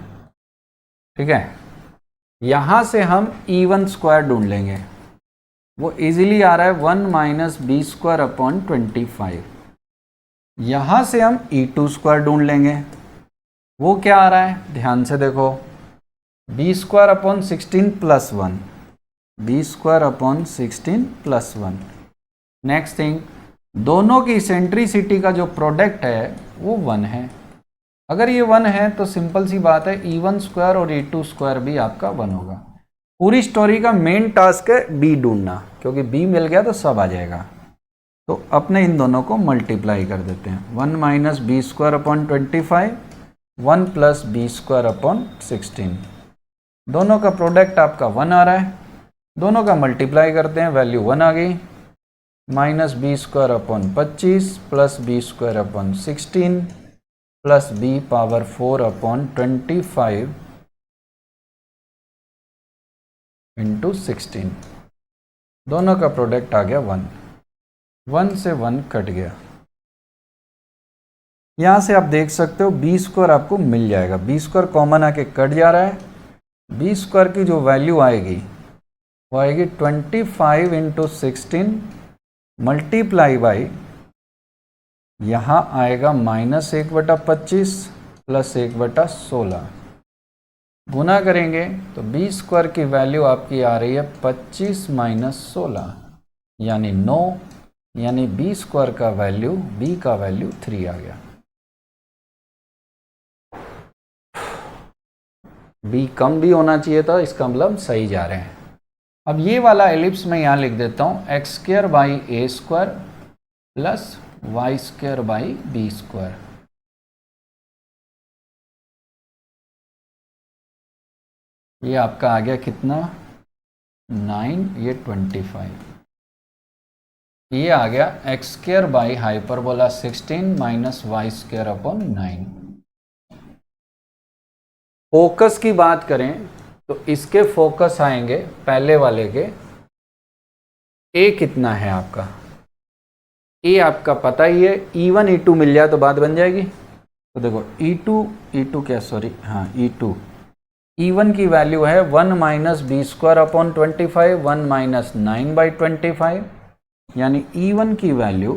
ठीक है, यहां से हम E1² ढूंढ लेंगे, वो इजीली आ रहा है 1 माइनस B² अपॉन 25। यहां से हम E2² ढूंढ लेंगे, वो क्या आ रहा है, ध्यान से देखो, B² upon 16 plus 1, B² upon 16 plus 1। Next thing, दोनों की इसेंट्रिसिटी का जो प्रोडक्ट है वो 1 है। अगर ये 1 है तो सिंपल सी बात है E1² और E2² भी आपका 1 होगा। पूरी स्टोरी का मेन टास्क है B ढूंढना, क्योंकि B मिल गया तो सब आ जाएगा। तो अपने इन दोनों को मल्टीप्लाई कर देते हैं, 1 minus B² upon 25, 1 plus B² upon 16। दोनों का प्रोडक्ट आपका 1 आ रहा है, दोनों का मल्टीप्लाई करते हैं, वैल्यू 1 आ गई, minus B² upon 25 plus B² upon 16 plus B power 4 upon 25 into 16। दोनों का प्रोडक्ट आ गया 1, 1 से 1 कट गया। यहां से आप देख सकते हो B² आपको मिल जाएगा, B² कॉमन आके कट जा रहा है। B² की जो वैल्यू आएगी वो आएगी 25 इंटू 16 मल्टीप्लाई बाई, यहाँ आएगा -1/25 प्लस 1/16। गुना करेंगे तो B² की वैल्यू आपकी आ रही है 25 माइनस 16 यानी 9, यानी B² का वैल्यू, B का वैल्यू 3 आ गया। B कम भी होना चाहिए था, इसका मतलब सही जा रहे हैं। अब ये वाला एलिप्स मैं यहाँ लिख देता हूँ x² by A² plus y² by B²। ये आपका आ गया कितना, 9, ये 25। ये आ गया x² by hyperbola 16 minus y² upon 9। Focus की बात करें तो इसके फोकस आएंगे पहले वाले के, A कितना है आपका, A आपका पता ही है, E1 E2 मिल जाए तो बात बन जाएगी। तो देखो E2 क्या, सॉरी हाँ E2, E1 की वैल्यू है 1 minus b square upon 25, 1 minus 9/25, यानी E1 की वैल्यू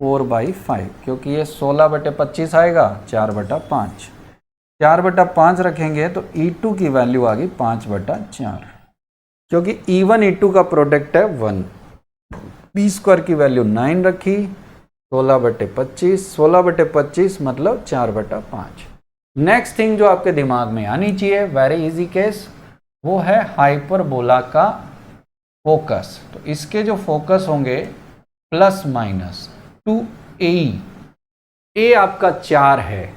4/5, क्योंकि ये 16/25 आएगा, 4/5, 4/5 रखेंगे तो E2 की वैल्यू आ गई 5/4, क्योंकि E1 E2 का प्रोडक्ट है 1, बी स्क्वायर की वैल्यू 9 रखी, 16/25, 16/25 मतलब 4/5। नेक्स्ट थिंग जो आपके दिमाग में आनी चाहिए, वेरी इजी केस, वो है हाइपरबोला का फोकस। तो इसके जो फोकस होंगे प्लस माइनस 2a, ए आपका 4 है,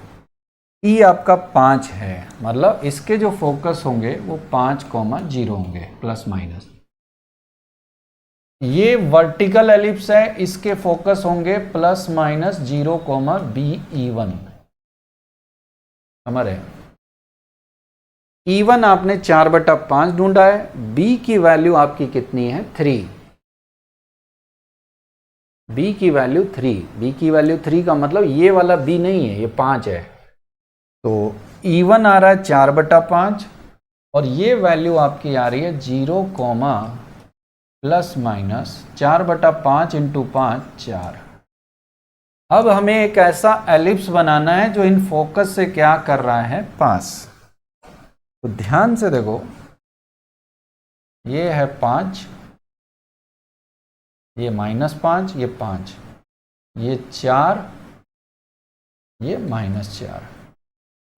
ई आपका 5 है, मतलब इसके जो फोकस होंगे वो 5,0 होंगे प्लस माइनस। ये वर्टिकल एलिप्स है, इसके फोकस होंगे प्लस माइनस 0,BE1। समझ रहे? E1 आपने 4/5 ढूंढा है, B की वैल्यू आपकी कितनी है 3, B की वैल्यू 3, B की वैल्यू 3 का मतलब ये वाला B नहीं है, ये 5 है, तो E1 आ रहा है 4/5 और ये वैल्यू आपकी आ रही है 0, प्लस माइनस 4/5 इंटू 5 4। अब हमें एक ऐसा एलिप्स बनाना है जो इन फोकस से क्या कर रहा है, पास। तो ध्यान से देखो, ये है 5, ये -5, ये 5, ये 4, ये -4।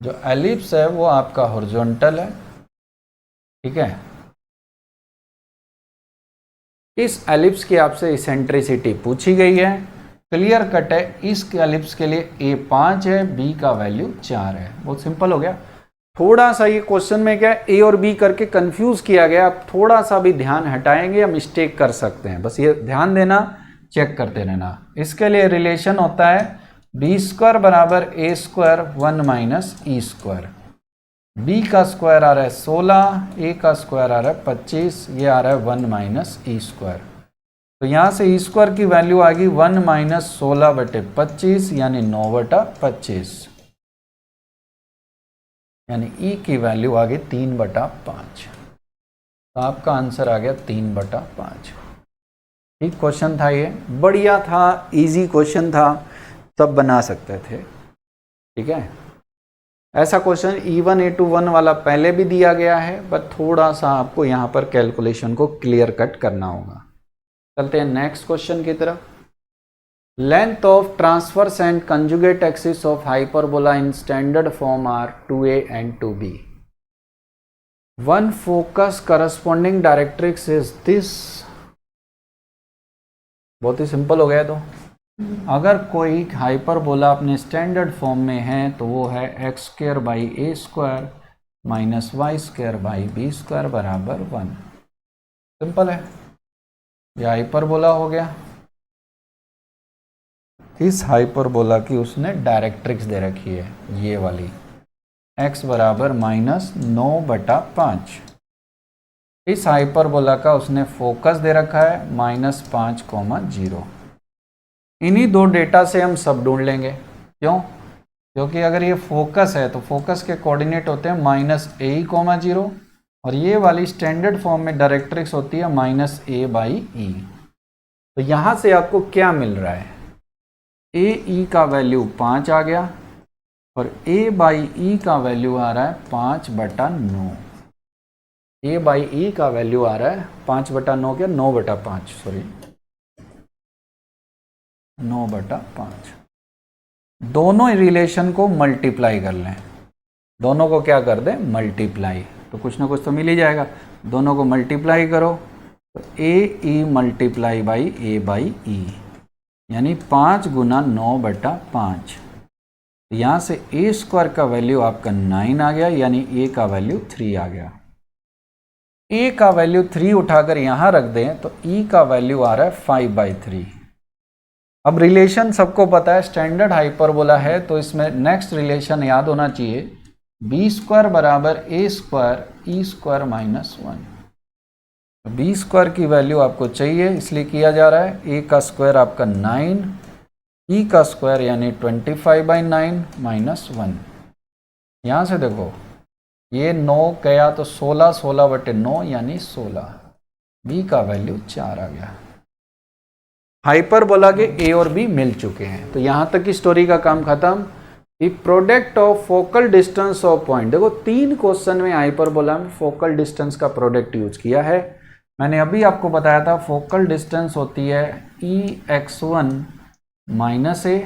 जो एलिप्स है वो आपका हॉरिजॉन्टल है, ठीक है। इस एलिप्स की आपसे इसेंट्रिसिटी पूछी गई है, क्लियर कट है। इस एलिप्स के लिए ए 5 है, बी का वैल्यू 4 है, बहुत सिंपल हो गया। थोड़ा सा ये क्वेश्चन में क्या ए और बी करके कंफ्यूज किया गया, आप थोड़ा सा भी ध्यान हटाएंगे या मिस्टेक कर सकते हैं, बस ये ध्यान देना, चेक करते रहना। इसके लिए रिलेशन होता है बी स्क्वायर बराबर ए square 1 minus E square. B का स्क्वायर आ रहा है 16, ए का स्क्वायर आ रहा है 25, ये आ रहा है 1 माइनस ई स्क्वायर। तो यहाँ से ई स्क्वायर की वैल्यू आ गई 1 माइनस 16/25 यानी 9/25, यानी ई की वैल्यू आ गई 3/5। तो आपका आंसर आ गया 3/5। ठीक क्वेश्चन था, ये बढ़िया था, इजी क्वेश्चन था, सब बना सकते थे, ठीक है। ऐसा क्वेश्चन E1 A2 1 वाला पहले भी दिया गया है, बट थोड़ा सा आपको यहाँ पर कैलकुलेशन को क्लियर कट करना होगा। चलते हैं नेक्स्ट क्वेश्चन की तरफ। Length of transverse and conjugate axis of hyperbola in standard form are 2a and 2b। One focus corresponding directrix is this. बहुत ही सिंपल हो गया। तो अगर कोई हाइपरबोला अपने स्टैंडर्ड फॉर्म में है तो वो है x² - y² बराबर 1। सिंपल है, ये हाइपरबोला हो गया। इस हाइपरबोला की उसने डायरेक्ट्रिक्स दे रखी है, ये वाली, x बराबर -9/5। इस हाइपरबोला का उसने फोकस दे रखा है -5,0। इन्हीं दो डेटा से हम सब ढूंढ लेंगे। क्यों? क्योंकि अगर ये फोकस है तो फोकस के कोऑर्डिनेट होते हैं -a,0 और ये वाली स्टैंडर्ड फॉर्म में डायरेक्ट्रिक्स होती है -a/e। तो यहाँ से आपको क्या मिल रहा है, a/e का वैल्यू 5 आ गया और a/e का वैल्यू आ रहा है 5/9। a/e का वैल्यू आ रहा है 5/9 क्या 9/5, सॉरी 9/5। दोनों रिलेशन को मल्टीप्लाई कर लें, दोनों को क्या कर दें, मल्टीप्लाई, तो कुछ ना कुछ तो मिल ही जाएगा। दोनों को मल्टीप्लाई करो तो a/e मल्टीप्लाई बाई a/e यानी 5 गुना 9/5। यहाँ से a² का वैल्यू आपका 9 आ गया, यानी a का वैल्यू 3 आ गया। a का वैल्यू 3 उठाकर यहाँ रख दें तो e का वैल्यू आ रहा है 5/3। अब रिलेशन सबको पता है, स्टैंडर्ड हाइपरबोला है तो इसमें नेक्स्ट रिलेशन याद होना चाहिए, b² बराबर a² e² - 1। b² की वैल्यू आपको चाहिए, इसलिए किया जा रहा है, a का स्क्वायर आपका 9 ई का स्क्वायर यानी 25/9 -1। यहाँ से देखो ये 9 गया तो 16, 16/9 यानी 16। बी का वैल्यू 4 आ गया। हाइपरबोला के ए और बी मिल चुके हैं। तो यहाँ तक की स्टोरी का काम खत्म। The product of focal distance of point, देखो 3 क्वेश्चन में हाइपरबोला में फोकल डिस्टेंस का प्रोडक्ट यूज किया है। मैंने अभी आपको बताया था फोकल डिस्टेंस होती है EX1 - a,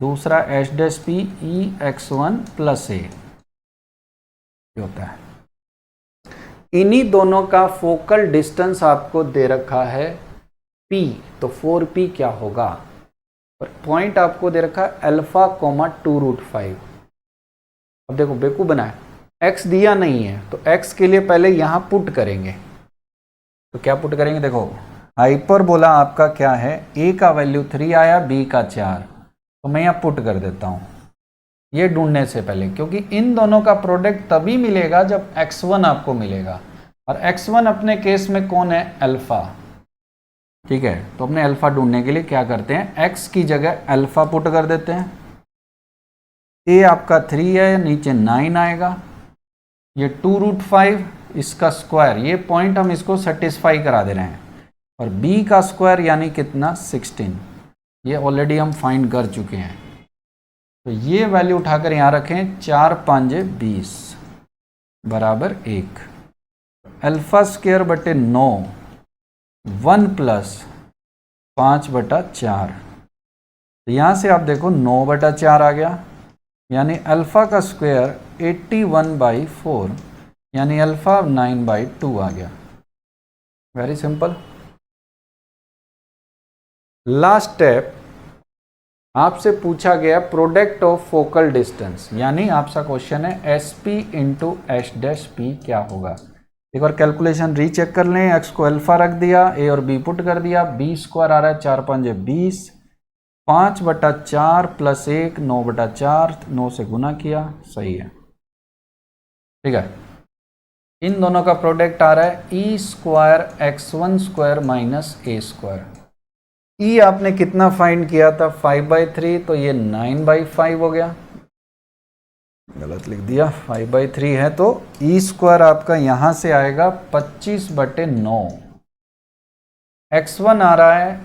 दूसरा H' EX1 + a होता है। इन्हीं दोनों का फोकल डिस्टेंस आपको दे रखा है P, तो 4P क्या होगा। और पॉइंट आपको दे रखा है α, 2√5। अब देखो बेकू बनाए, x दिया नहीं है तो x के लिए पहले यहां पुट करेंगे। तो क्या पुट करेंगे, देखो हाइपरबोला आपका क्या है, a का वैल्यू 3 आया, b का 4, तो मैं यहां पुट कर देता हूं ये ढूंढने से पहले, क्योंकि इन दोनों का प्रोडक्ट तभी मिलेगा जब x1 आपको मिलेगा, और x1 अपने केस में कौन है, अल्फा। ठीक है, तो अपने अल्फा ढूंढने के लिए क्या करते हैं, x की जगह अल्फा पुट कर देते हैं। a आपका 3 है, नीचे 9 आएगा, ये 2√5 इसका स्क्वायर, ये पॉइंट हम इसको सेटिस्फाई करा दे रहे हैं, और b का स्क्वायर यानी कितना 16, ये ऑलरेडी हम फाइंड कर चुके हैं। तो ये वैल्यू उठाकर यहाँ रखें, 4 5 20 बराबर 1। अल्फा स्क्वायर बटे 9 1 + 5/4। तो यहाँ से आप देखो 9/4 आ गया, यानी अल्फा का स्क्वायर 81/4 यानी अल्फा 9/2 आ गया। Very simple. लास्ट स्टेप, आपसे पूछा गया प्रोडक्ट ऑफ फोकल डिस्टेंस, यानी आपका क्वेश्चन है SP × H' क्या होगा। एक बार कैलकुलेशन रीचेक कर लें, x को अल्फा रख दिया, a और b पुट कर दिया, b स्क्वायर आ रहा है 4 5 20, 5/4 + 1 9/4, 9 से गुना किया, सही है। ठीक है, इन दोनों का प्रोडक्ट आ रहा है E² x1² - a²। E आपने कितना फाइंड किया था, 5/3, तो ये 9/5 हो गया, गलत लिख दिया, 5/3 है तो E² आपका यहां से आएगा 25/9। x1 आ रहा है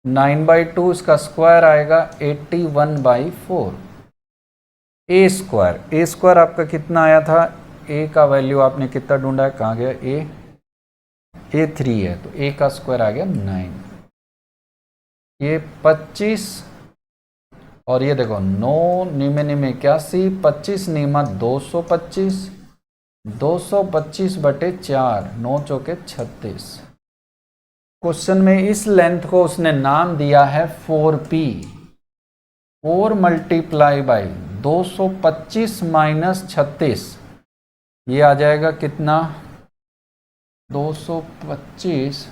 9/2, इसका स्क्वायर आएगा 81/4। a² आपका कितना आया था, a का वैल्यू आपने कितना ढूंढा है, कहाँ गया a 3 है, तो a का स्क्वायर आ गया 9, ये 25, और ये देखो 9 निमे निमे 81, 25 निमा 225, 225/4, 9 चौके 36। क्वेश्चन में इस लेंथ को उसने नाम दिया है 4P। 4 × 225 - 36, ये आ जाएगा कितना, 225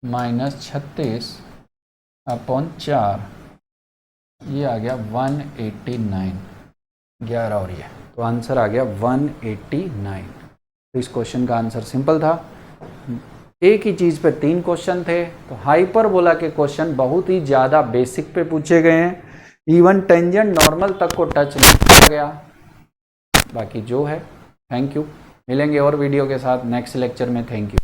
- 36/4, ये आ गया 189, 11 और ये, तो आंसर आ गया 189। तो इस क्वेश्चन का आंसर सिंपल था। एक ही चीज़ पे 3 क्वेश्चन थे, तो हाइपरबोला के क्वेश्चन बहुत ही ज़्यादा बेसिक पे पूछे गए हैं, इवन टेंजेंट नॉर्मल तक को टच नहीं किया गया। बाकी जो है, थैंक यू, मिलेंगे और वीडियो के साथ नेक्स्ट लेक्चर में, थैंक यू।